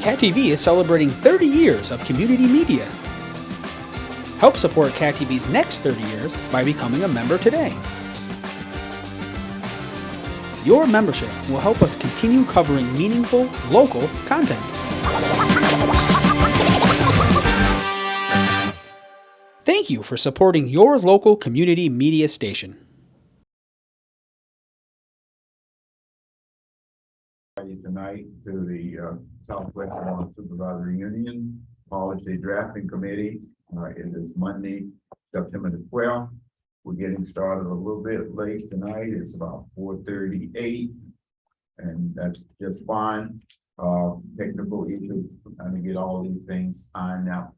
Cat TV is celebrating 30 years of community media. Help support Cat TV's next 30 years by becoming a member today. Your membership will help us continue covering meaningful, local content. Thank you for supporting your local community media station. Tonight to the Southwest Law Supervisory Union Policy Drafting Committee. It is Monday, September the 12th. We're getting started a little bit late tonight. It's about 4:38, and that's just fine. Technical issues, trying to get all these things ironed out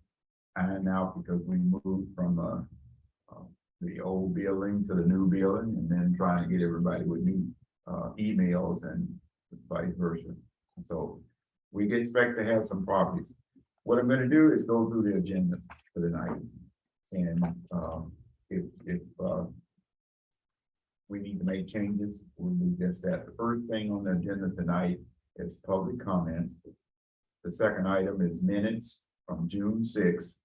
because we moved from the old building to the new building, and then trying to get everybody with new emails and vice versa. So we expect to have some properties. What I'm going to do is go through the agenda for the night, and if we need to make changes, we'll do just that. The first thing on the agenda tonight is public comments. The second item is minutes from June 6th,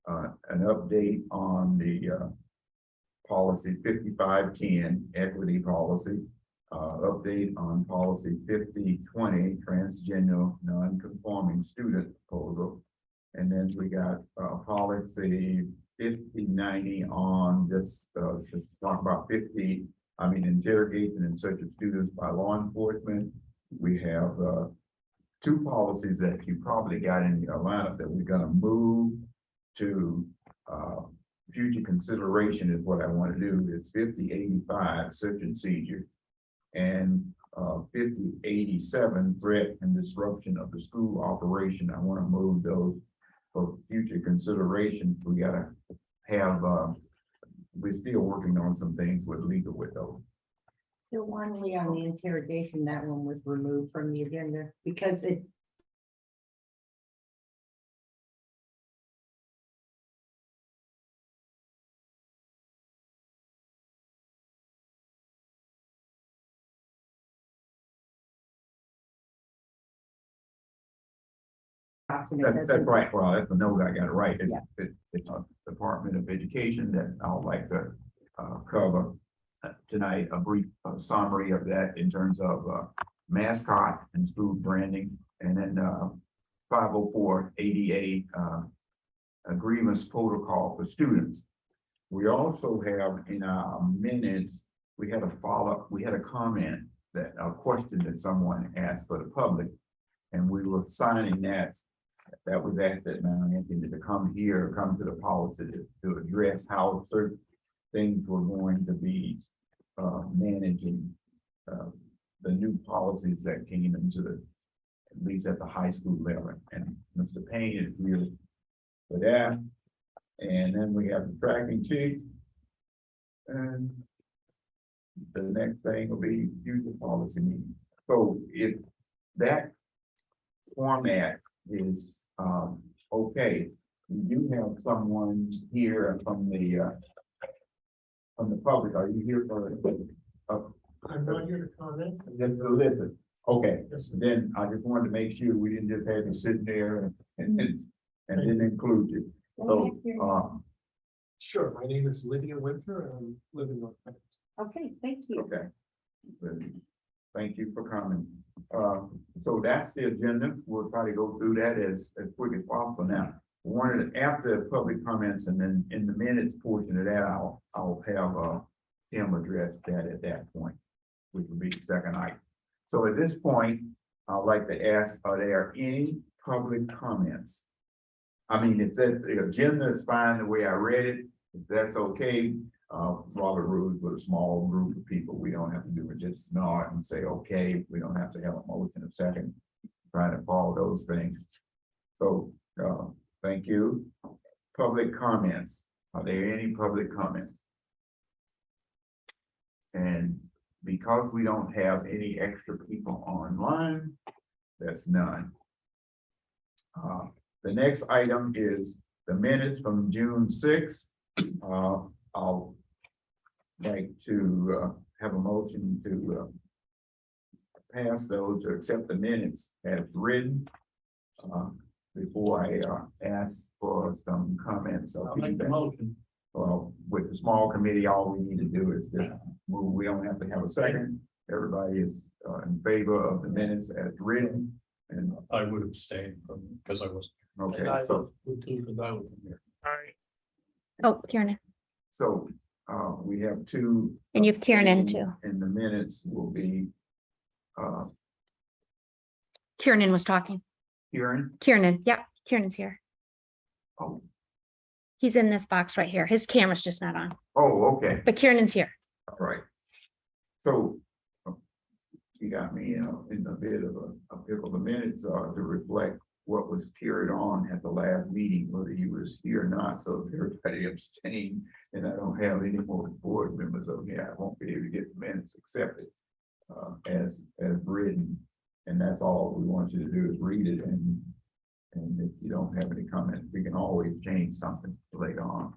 an update on the policy 5510 equity policy. Update on policy 5020 transgender non-conforming student proposal. And then we got policy 5090 on just talk about interrogation and search of students by law enforcement. We have two policies that you probably got in your lineup that we're going to move to future consideration is what I want to do is 5085 search and seizure, and 5087 threat and disruption of the school operation. I want to move those for future consideration. We gotta have we're still working on some things with legal with those. The one on the interrogation, that one was removed from the agenda because it. That's right. Well, that's the note I got it right. It's a Department of Education that I would like to cover tonight, a brief summary of that in terms of mascot and school branding, and then 504 ADA agreements protocol for students. We also have in our minutes, we had a follow-up, we had a comment that a question that someone asked for the public, and we were signing that. That was asked that Mount Anthony to come here, come to the policy to address how certain things were going to be managing the new policies that came into at least at the high school level. And Mr. Payne is here for that. And then we have the tracking sheets. And the next thing will be future policy meeting. So if that format is okay, we do have someone here from the public. Are you here for I'm not here to comment. just to listen? Okay, Yes. then I just wanted to make sure we didn't just have you sit there and didn't include you. So Sure, my name is Lydia Winter and I'm living on. Okay, thank you. okay. Thank you for coming. So that's the agenda. We'll try to go through that as quick as possible. Now, wanted after public comments, and then in the minutes portion of that, I'll have Tim address that at that point, which will be the second item. So at this point, I'd like to ask, are there any public comments? I mean, if that the agenda is fine the way I read it, if that's okay, Robert rules with a small group of people. We don't have to do it, just nod and say, okay. We don't have to have a motion a second, trying to follow those things. So, thank you. Public comments. Are there any public comments? And because we don't have any extra people online, that's none. The next item is the minutes from June 6th. I'll like to have a motion to pass those or accept the minutes as written. Before I ask for some comments or I'll make the feedback. motion. Well, with the small committee, all we need to do is just move. We don't have to have a second. Everybody is in favor of the minutes as written. And I would abstain from, because I was. okay, And I so would too, because I was here. Oh, Kieran, so we have two. and you have Kieran in abstaining, too. And the minutes will be Kieran was talking. Kieran. Kieran, yeah, Kieran's here. Oh, He's in this box right here. His camera's just not on, okay. but Kieran's here. All right. So you got me in a bit of a pickle. The minutes are to reflect what was carried on at the last meeting, whether he was here or not. So if everybody abstained and I don't have any more board members over here, I won't be able to get the minutes accepted as written. And that's all we want you to do is read it. And if you don't have any comments, we can always change something later on.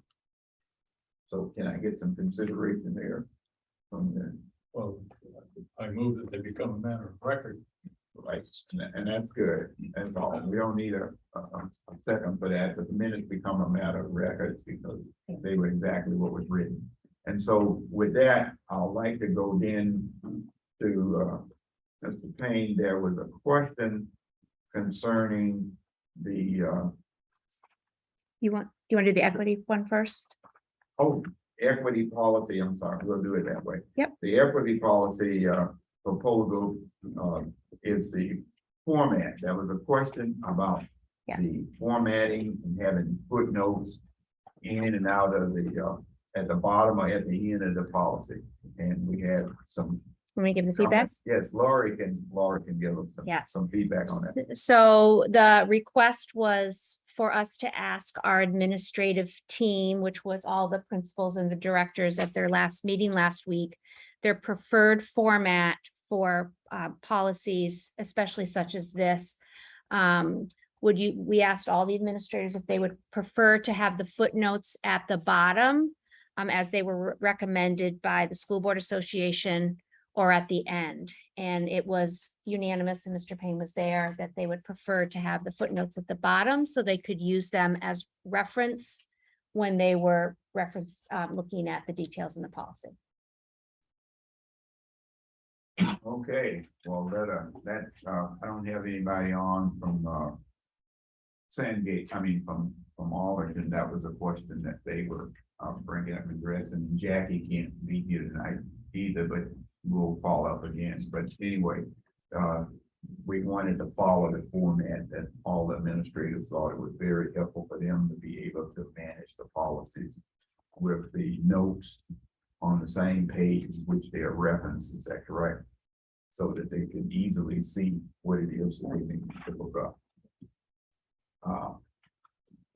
So can I get some consideration there from the Well, I move that they become a matter of record. right? And that's good. That's all. We don't need a second for that, but the minutes become a matter of records because they were exactly what was written. And so with that, I'd like to go then to Mr. Payne. There was a question concerning the You want to do the equity one first? equity policy. I'm sorry, we'll do it that way. Yep. The equity policy proposal is the format. There was a question about Yeah. the formatting and having footnotes in and out of the at the bottom or at the end of the policy. And we had some Let me give the feedback. comments. Yes, Laurie can give us Yes. some feedback on that. So the request was for us to ask our administrative team, which was all the principals and the directors at their last meeting last week, their preferred format for policies, especially such as this. We asked all the administrators if they would prefer to have the footnotes at the bottom as they were recommended by the School Board Association, or at the end. And it was unanimous, and Mr. Payne was there, that they would prefer to have the footnotes at the bottom so they could use them as reference when they were looking at the details in the policy. Okay, well, I don't have anybody on from Sandgate, from Arlington. That was a question that they were bringing up and addressing. Jackie can't be here tonight either, but we'll follow up again. But anyway, we wanted to follow the format that all the administrators thought it was very helpful for them to be able to manage the policies with the notes on the same page, which they are referenced. Is that correct? So that they can easily see what it is that they need to look up.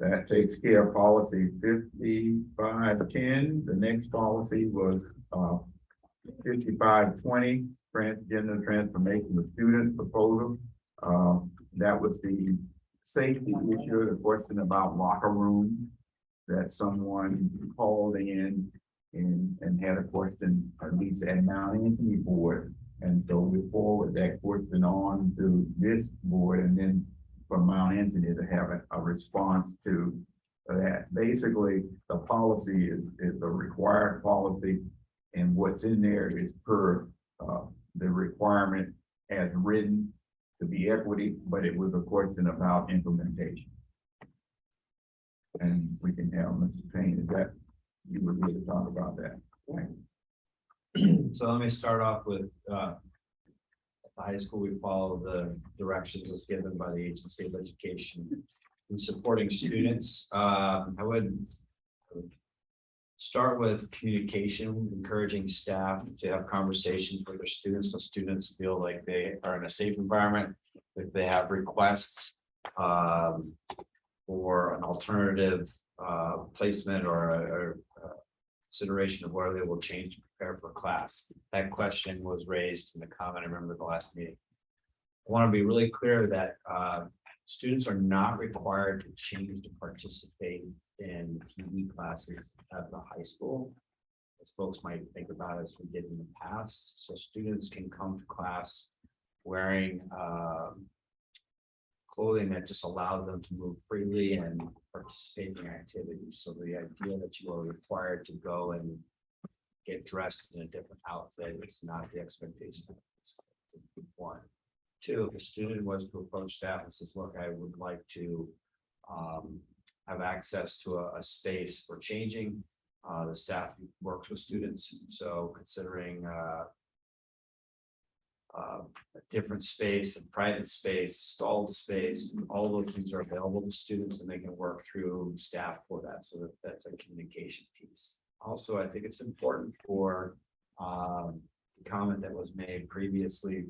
That takes care of policy 5510. The next policy was 5520, transgender transformation of student proposal. That was the safety issue, the question about locker room that someone called in and had a question, at least at Mount Anthony board. And so we forward that question on to this board, and then from Mount Anthony to have a response to that. Basically, the policy is a required policy, and what's in there is per the requirement as written to be equity, but it was a question about implementation. And we can have Mr. Payne, is that you would need to talk about that? Right. So let me start off with at the high school, we follow the directions as given by the Agency of Education in supporting students. I would start with communication, encouraging staff to have conversations with their students so students feel like they are in a safe environment. If they have requests for an alternative placement or a consideration of where they will change to prepare for class. That question was raised in the comment I remember the last meeting. I want to be really clear that students are not required to change to participate in PE classes at the high school, as folks might think about as we did in the past. So students can come to class wearing clothing that just allows them to move freely and participate in activities. So the idea that you are required to go and get dressed in a different outfit is not the expectation. One. Two, if a student was to approach staff and says, look, I would like to have access to a space for changing. The staff works with students, so considering a different space, a private space, stalled space, all those things are available to students and they can work through staff for that. So that's a communication piece. Also, I think it's important for the comment that was made previously,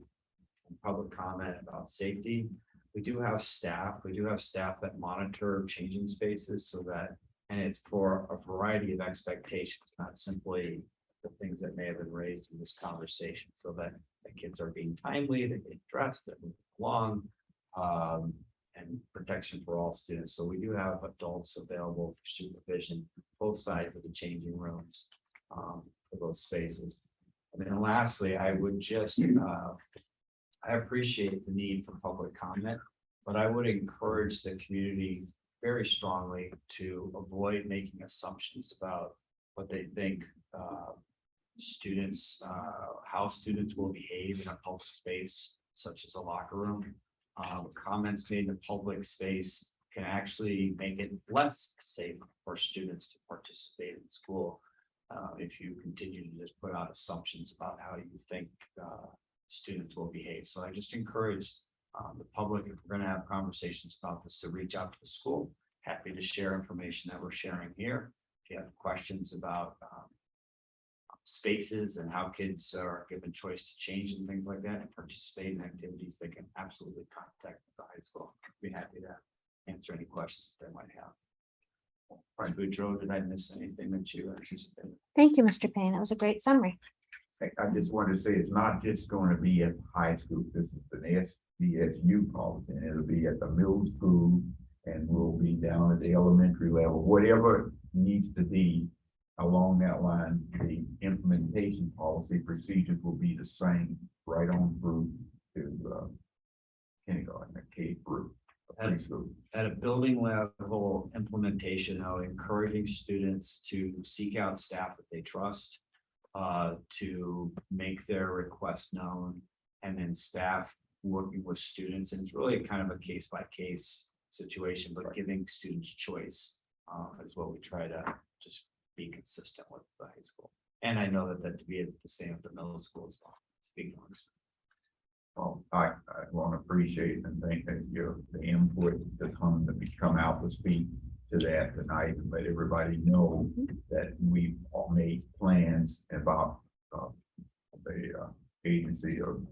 public comment about safety. We do have staff that monitor changing spaces so that, and it's for a variety of expectations, not simply the things that may have been raised in this conversation, so that the kids are being timely, they get dressed, they're moving along, and protection for all students. So we do have adults available for supervision, both sides of the changing rooms, for those spaces. And then lastly, I would just, I appreciate the need for public comment, but I would encourage the community very strongly to avoid making assumptions about what they think students, how students will behave in a public space, such as a locker room. Comments made in a public space can actually make it less safe for students to participate in school. If you continue to just put out assumptions about how you think students will behave. So I just encourage the public, if we're going to have conversations about this, to reach out to the school. Happy to share information that we're sharing here. If you have questions about spaces and how kids are given choice to change and things like that and participate in activities, they can absolutely contact the high school. I'd be happy to answer any questions that they might have. Ms. Boudreaux, did I miss anything that you anticipated? Thank you, Mr. Payne. That was a great summary. I just wanted to say it's not just going to be at high school. This is an SVSU policy, and it'll be at the middle school, and we'll be down at the elementary level, whatever needs to be along that line. The implementation policy procedures will be the same right on through to kindergarten, K through preschool. At a building level implementation, I would encouraging students to seek out staff that they trust, to make their request known, and then staff working with students. And it's really kind of a case by case situation, but giving students choice is what we try to just be consistent with the high school. And I know that to be the same at the middle school as well. Speaking of experience. Well, I want to appreciate and thank the input to come out to speak to that tonight and let everybody know that we've all made plans about the agency of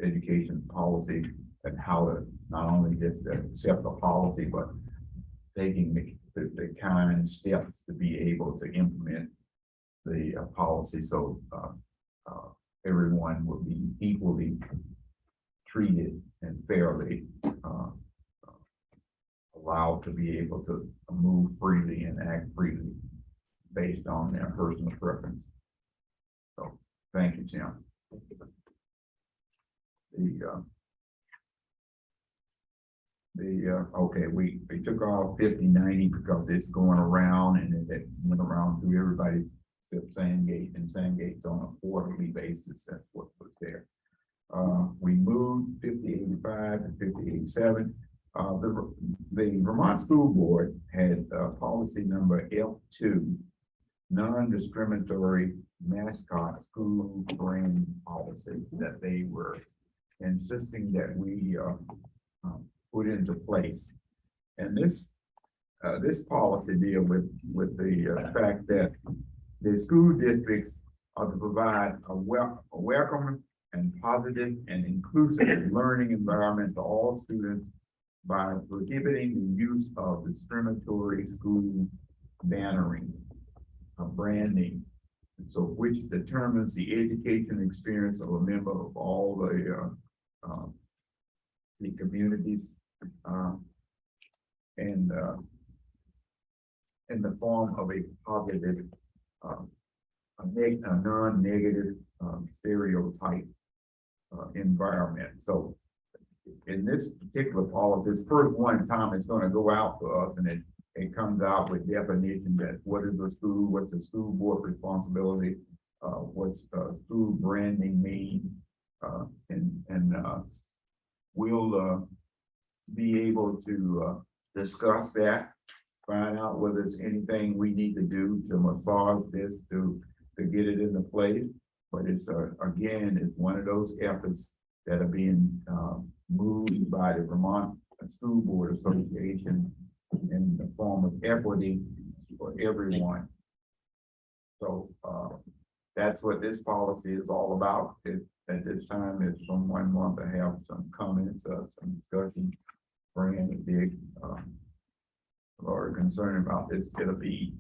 education policy and how to not only just accept the policy, but taking the kind steps to be able to implement the policy, so everyone will be equally treated and fairly allowed to be able to move freely and act freely based on their personal preference. So thank you, Tim. Okay, we took off 5090 because it's going around, and it went around through everybody's except Sandgate, and Sandgate's on a quarterly basis. That's what was there. We moved 5085 and 5087. The Vermont School Board had policy number F2, non-discriminatory mascot school brand policy, that they were insisting that we put into place. And this policy deal with the fact that the school districts are to provide a welcome and positive and inclusive learning environment to all students by prohibiting the use of discriminatory school bannering, branding, so which determines the education experience of a member of all the communities, and in the form of a positive, a non-negative stereotype environment. So in this particular policy, it's first one time it's gonna go out for us, and it comes out with definition that what is a school, what's a school board responsibility, what's school branding mean, and we'll be able to discuss that, find out whether there's anything we need to do to massage this to get it into place. But it's again, it's one of those efforts that are being moved by the Vermont School Board Association in the form of equity for everyone. So that's what this policy is all about. At this time, if someone wants to have some comments or some discussion, bring in a big or concern about this, it'll be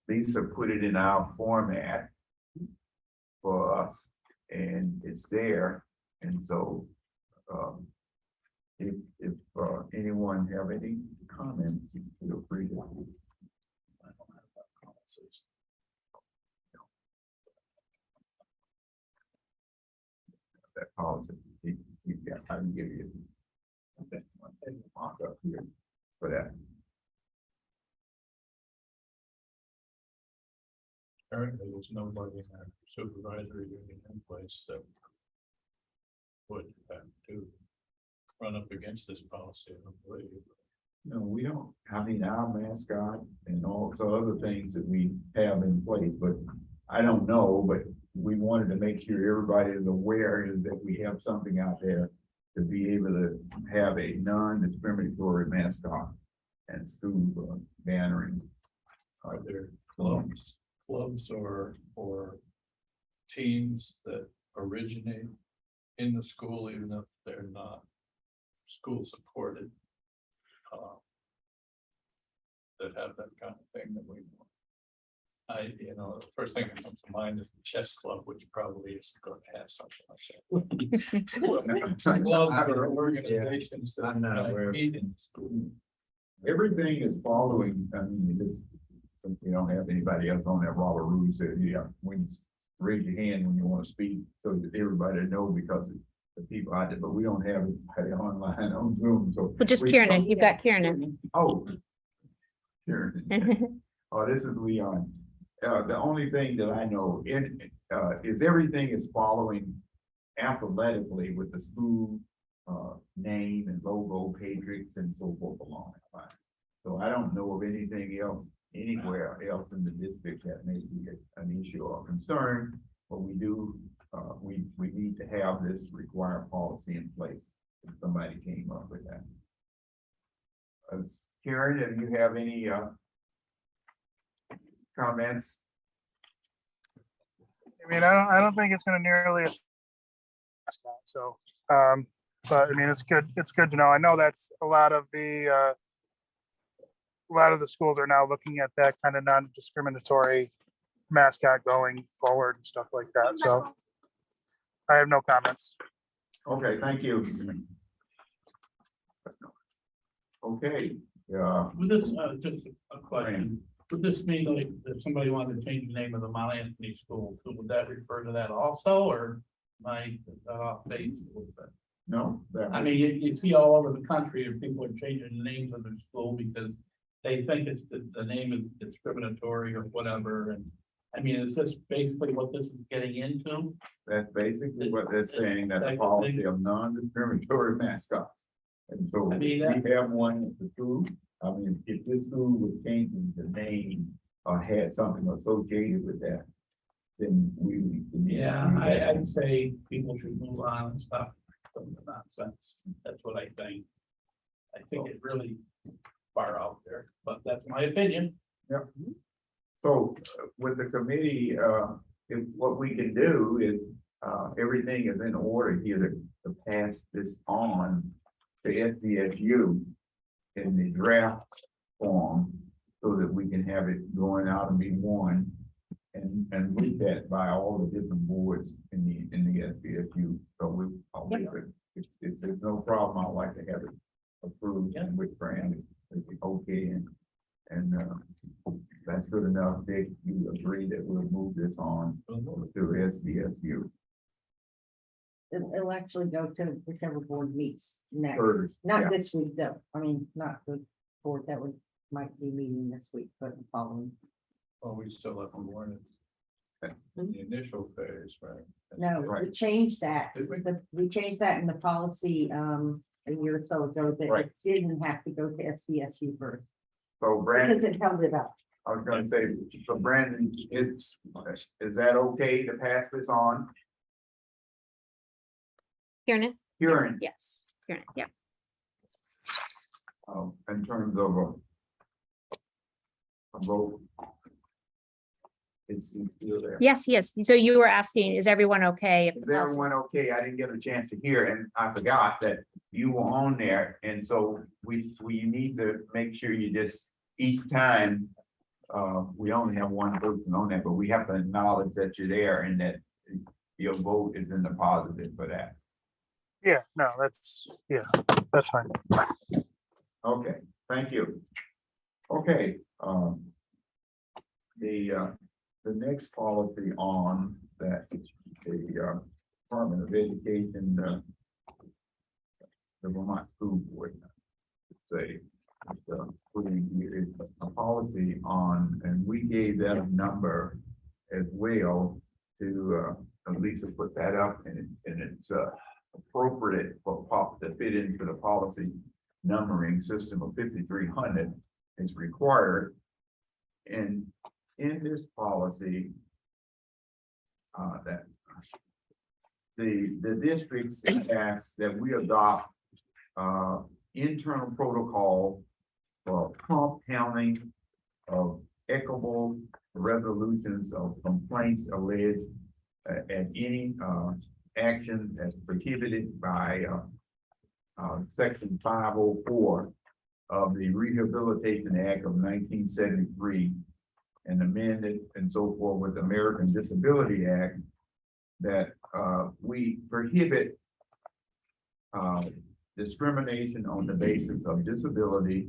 Lisa put it in our format for us, and it's there. And so if anyone have any comments, feel free to. That policy, I can give you that mark up here for that. Currently, there's nobody in our supervisory union in place that would have to run up against this policy, I don't believe. No, we don't. I mean, our mascot and also other things that we have in place, but I don't know, but we wanted to make sure everybody is aware that we have something out there to be able to have a non-discriminatory mascot and school bannering. Are there clubs or teams that originate in the school, even if they're not school supported? That have that kind of thing that we want. The first thing that comes to mind is the chess club, which probably isn't going to have something like that. Clubs or organizations that I'm not aware of. meet in the school. Everything is following, I mean, this, since we don't have anybody else on that, Robert Rude said, yeah, when you raise your hand when you want to speak, so that everybody know, because the people out there, but we don't have it online on Zoom, so. Well, just Kiernan, you've got Kiernan. Oh. Sure. Oh, this is Leon. The only thing that I know is everything is following alphabetically with the school name and logo, Patriots and so forth along that line. So I don't know of anything else anywhere else in the district that may be an issue or concern, but we do, we need to have this required policy in place. If somebody came up with that. Karen, if you have any comments? I mean, I don't think it's gonna nearly. So, but I mean, it's good to know. I know that's a lot of the schools are now looking at that kind of non-discriminatory mascot going forward and stuff like that. So I have no comments. Okay, thank you. Okay, yeah. Would this, just a question, would this mean like if somebody wanted to change the name of the Mount Anthony School, so would that refer to that also, or my off base a little bit? No, I mean, you see all over the country if people are changing the names of their school because they think it's the name is discriminatory or whatever, and I mean, is this basically what this is getting into? that's basically what they're saying, that the policy of non-discriminatory mascots. And so I mean, we have one at the school. I mean, if this school was changing the name or had something associated with that, then we. Yeah, I'd say people should move on and stop some of the nonsense. That's what I think. I think it really far out there, but that's my opinion. Yep. So with the committee, if what we can do is, everything is in order here to pass this on to SVSU in the draft form, so that we can have it going out and be one and looked at by all the different boards in the SVSU. So I'll make it, if there's no problem, I'd like to have it approved and with Fran, it's okay, and that's good enough. Dick, you agree that we'll move this on to SVSU. it'll actually go to whichever board meets next, First, not yeah. this week though, I mean, not the board that would, might be meeting this week, but the following. Well, we still have them warned in the initial phase, right? No, we Right. changed that, Did we? we changed that in the policy, a year or so ago, that Right. it didn't have to go to SVSU first, So Brandon, because it held it up. I was gonna say, so Brandon, is that okay to pass this on? Kieran, Hearing, yes, Kieran, yeah. in terms of a vote. It's still there. Yes, yes. So you were asking, is everyone okay? if the Is policy- everyone okay? I didn't get a chance to hear, and I forgot that you were on there, and so we need to make sure you just, each time. We only have one person on there, but we have to acknowledge that you're there and that your vote is in the positive for that. Yeah, no, that's fine. Okay, thank you. Okay, the next policy on that, the Department of Education, the Vermont School Board, say, putting here is a policy on, and we gave that a number as well to, Lisa put that up, and it's appropriate for to fit into the policy numbering system of 5,300 is required. And in this policy, that the districts ask that we adopt internal protocol for prompt handling of equitable resolutions of complaints alleged at any action as prohibited by section 504 of the Rehabilitation Act of 1973 and amended and so forth with the American Disability Act, that we prohibit discrimination on the basis of disability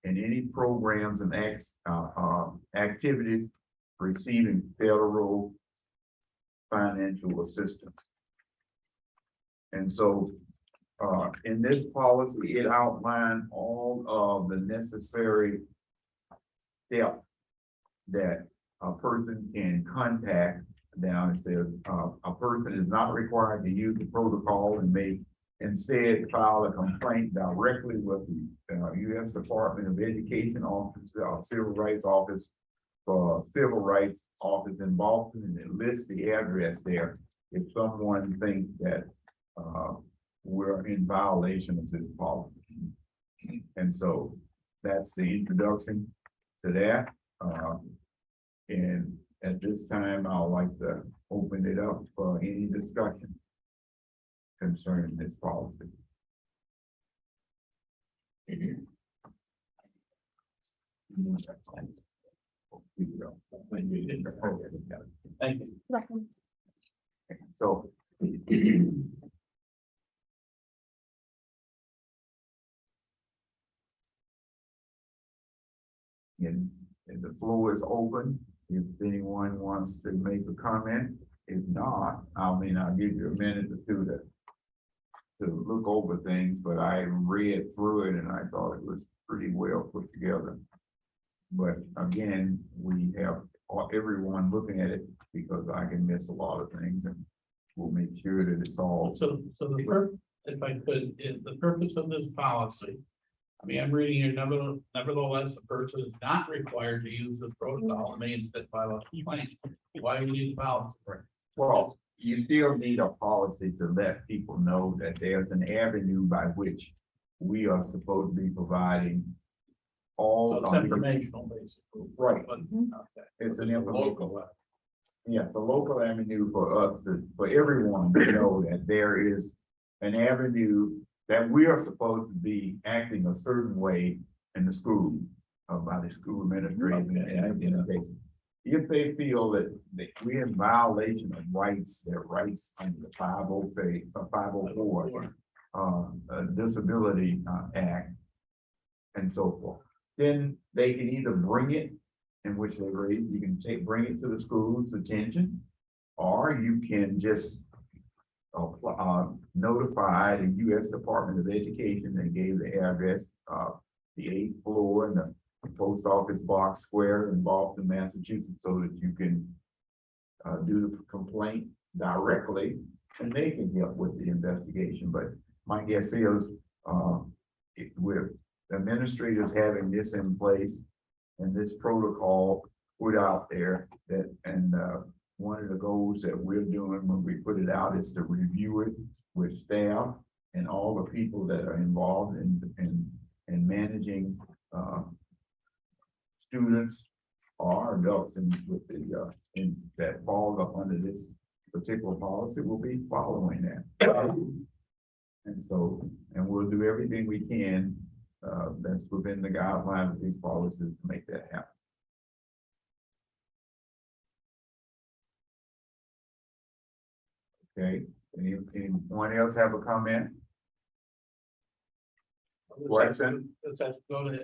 in any programs and activities receiving federal financial assistance. And so in this policy, it outlined all of the necessary steps that a person can contact. Now it says a person is not required to use the protocol and may instead file a complaint directly with the U.S. Department of Education Office, Civil Rights Office, Civil Rights Office in Boston, and it lists the address there if someone thinks that we're in violation of this policy. And so that's the introduction to that. And at this time, I'd like to open it up for any discussion concerning this policy. Thank you. Welcome. So. And the floor is open. If anyone wants to make a comment, if not, I'll give you a minute or two to look over things, but I read through it and I thought it was pretty well put together. But again, we have everyone looking at it because I can miss a lot of things, and we'll make sure that it's all. So if I could, the purpose of this policy, I'm reading here, nevertheless, the person is not required to use the protocol and may instead file a complaint. Why do we need the policy? Well, you still need a policy to let people know that there's an avenue by which we are supposed to be providing all. So it's informational, basically. Right. But, okay. It's an It's a information. local. Yeah, it's a local avenue for us for everyone to know that there is an avenue that we are supposed to be acting a certain way in the school, by the school administration and education. If they feel that we're in violation of their rights under the 504, Disability Act and so forth, then they can either bring it, in which they raise, you can bring it to the school's attention, or you can just notify the U.S. Department of Education and gave the address, the 8th floor and the post office box square in Boston, Massachusetts, so that you can do the complaint directly and they can help with the investigation. But my guess is with administrators having this in place and this protocol put out there, that and one of the goals that we're doing when we put it out is to review it with staff and all the people that are involved in managing students or adults with the that falls up under this particular policy will be following that. And so, and we'll do everything we can that's within the guidelines of these policies to make that happen. Okay, anyone else have a comment? Question? Does that go to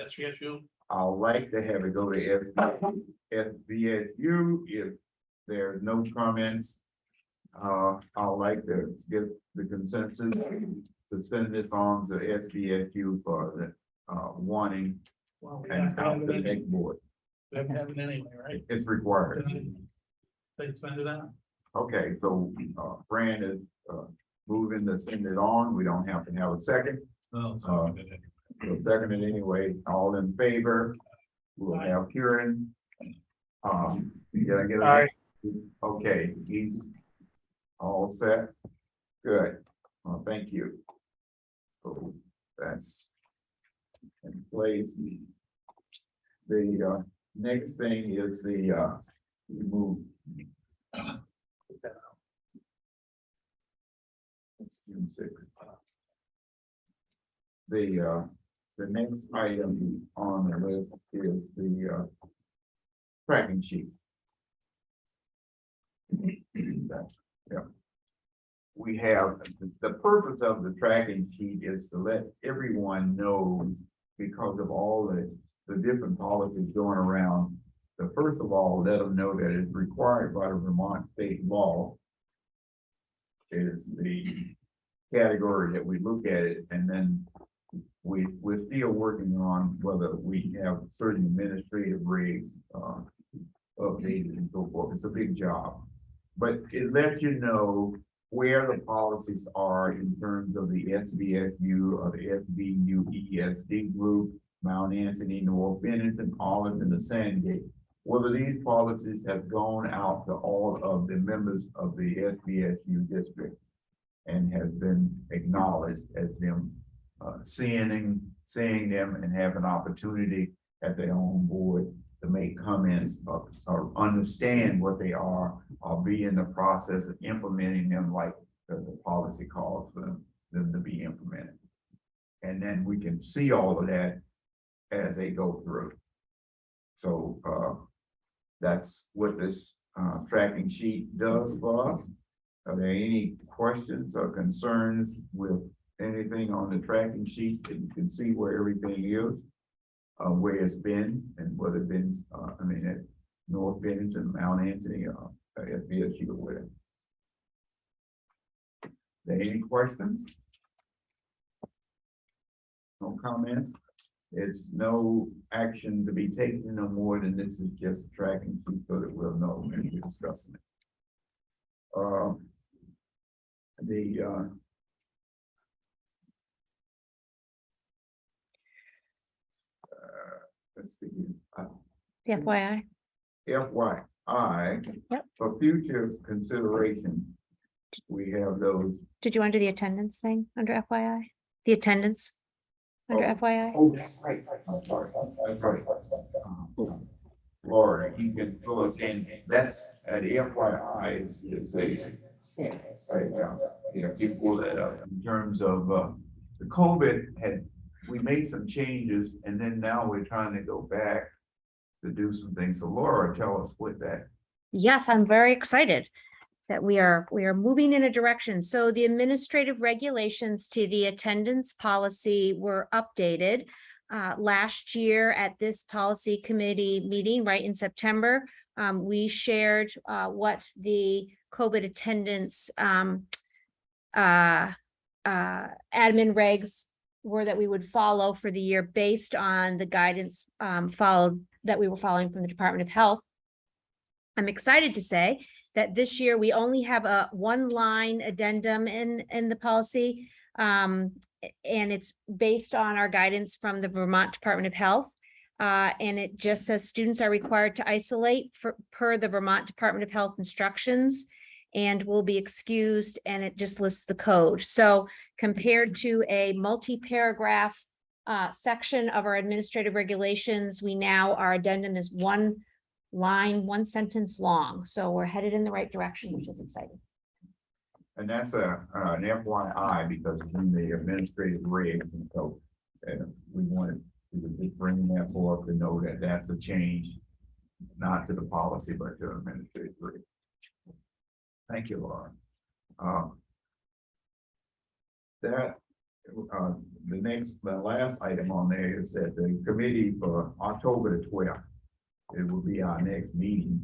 SVSU? I'd like to have it go to SVSU. If there's no comments, I'd like to get the consensus to send this on to SVSU for the warning Well, we and have to out have to it the anyway. next board. We have to have it anyway, right? It's required. They send it out. Okay, so Fran is moving to send it on. We don't have to have a second. No, We'll second it anyway. All in favor? We'll have Kieran. Did I get it? Aye. Okay, he's all set. Good. Well, thank you. So that's in place. The next thing is the move. Let's do 6. The next item on the list is the tracking sheet. Yeah. We have, the purpose of the tracking sheet is to let everyone know, because of all the different policies going around. So first of all, let them know that it's required by the Vermont state law. Is the category that we look at it, and then we're still working on whether we have certain administrative regs updated and so forth. It's a big job, but it lets you know where the policies are in terms of the SVSU or the SVU ESD group, Mount Anthony, North Bennington, Arlington, and the Sandgate. Whether these policies have gone out to all of the members of the SVSU district and has been acknowledged as them seeing them and have an opportunity at their own board to make comments or understand what they are, or be in the process of implementing them like the policy calls for them to be implemented. And then we can see all of that as they go through. So that's what this tracking sheet does for us. Are there any questions or concerns with anything on the tracking sheet that you can see where everything is? Where it's been and what it's been, at North Bennington, Mount Anthony, SVSU or whatever. There any questions? No comments? It's no action to be taken no more than this is just tracking sheet so that we'll know when we're discussing it. Let's see. The FYI. FYI. Yep. For future consideration, we have those. Did you want to do the attendance thing under FYI? The attendance under FYI? Oh, that's right. I'm sorry. That's right. Laura, you can fill us in. That's the FYI is you pull that up in terms of the COVID we made some changes, and then now we're trying to go back to do some things. So Laura, tell us what that. Yes, I'm very excited that we are moving in a direction. So the administrative regulations to the attendance policy were updated last year at this policy committee meeting, right in September. We shared what the COVID attendance, admin regs were that we would follow for the year based on the guidance, that we were following from the Department of Health. I'm excited to say that this year we only have a one-line addendum in the policy. And it's based on our guidance from the Vermont Department of Health. And it just says students are required to isolate per the Vermont Department of Health instructions and will be excused, and it just lists the code. So compared to a multi-paragraph section of our administrative regulations, our addendum is one line, one sentence long. So we're headed in the right direction, which is exciting. And that's an FYI because it's in the administrative regs, and so we wanted to just bring that forth to know that that's a change, not to the policy, but to administrative regs. Thank you, Laura. The last item on there is that the committee for October the 12th, it will be our next meeting,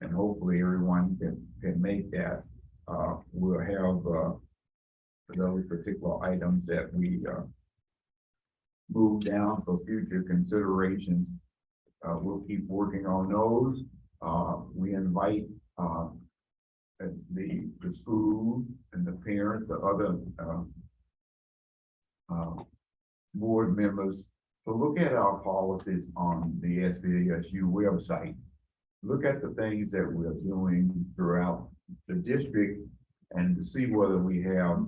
and hopefully everyone can make that. We'll have those particular items that we move down for future considerations. We'll keep working on those. We invite the school and the parents, the other board members to look at our policies on the SVSU website. Look at the things that we're doing throughout the district and to see whether we have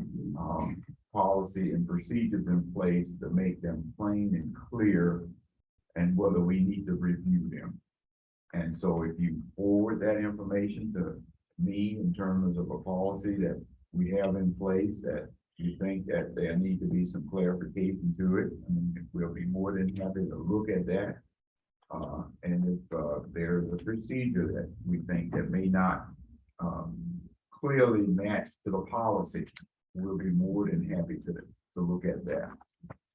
policy and procedures in place to make them plain and clear, and whether we need to review them. And so if you forward that information to me in terms of a policy that we have in place that you think that there need to be some clarification to it, I mean, we'll be more than happy to look at that. And if there's a procedure that we think that may not clearly match to the policy, we'll be more than happy to look at that.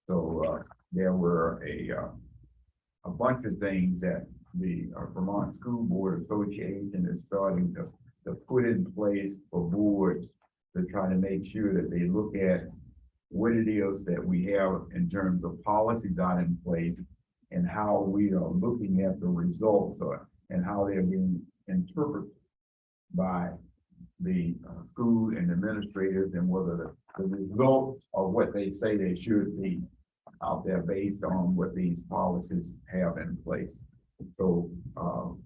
So there were a bunch of things that the Vermont School Board Association is starting to put in place for boards to try to make sure that they look at what it is that we have in terms of policies out in place and how we are looking at the results and how they're being interpreted by the school and administrators, and whether the results of what they say they should be out there based on what these policies have in place. So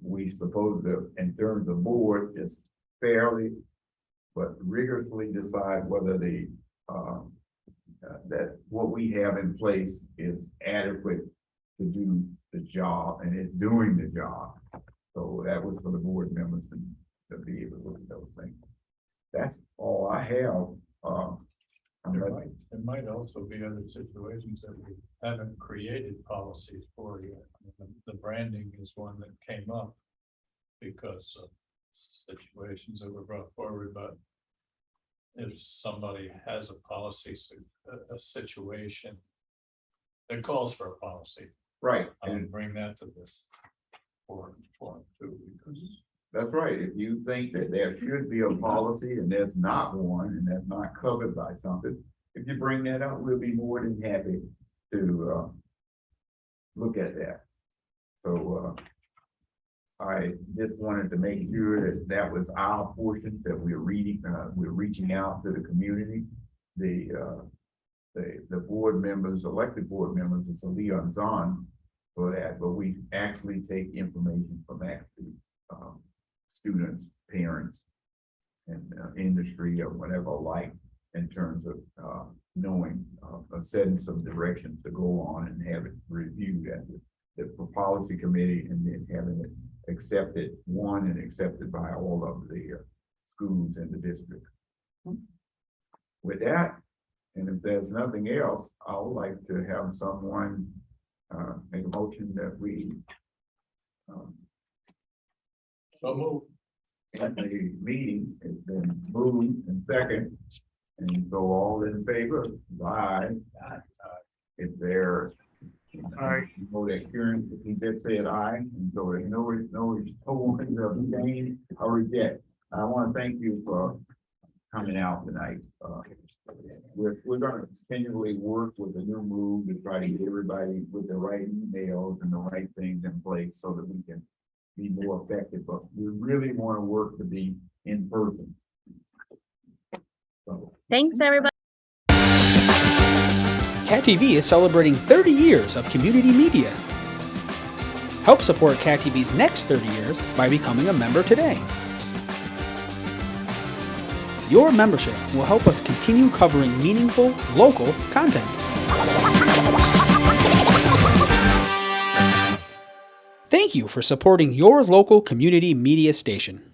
we suppose that in terms of board, just fairly but rigorously decide whether that what we have in place is adequate to do the job and is doing the job. So that was for the board members to be able to look at those things. That's all I have. There might also be other situations that we haven't created policies for yet. The branding is one that came up because of situations that were brought forward, but if somebody has a policy, a situation that calls for a policy, Right. and bring that to this forum too, because That's right. If you think that there should be a policy and there's not one, and that's not covered by something, if you bring that up, we'll be more than happy to look at that. So I just wanted to make sure that that was our portion, that we're reaching out to the community. The board members, elected board members, is a liaison for that, but we actually take information from actually students, parents, and industry or whatever like, in terms of knowing, setting some directions to go on and have it reviewed at the policy committee, and then having it accepted and accepted by all of the schools in the district. With that, and if there's nothing else, I would like to have someone make a motion that we so move. and the meeting has been moved and second, and so all in favor, aye. If there, Aye. you know that Karen, he did say it aye, and so there's no one abstain or reject. I want to thank you for coming out tonight. We're gonna continually work with the new move to try to get everybody with the right emails and the right things in place so that we can be more effective, but we really want to work to be in person. So, Thanks, everybody. Cat TV is celebrating 30 years of community media. Help support Cat TV's next 30 years by becoming a member today. Your membership will help us continue covering meaningful, local content. Thank you for supporting your local community media station.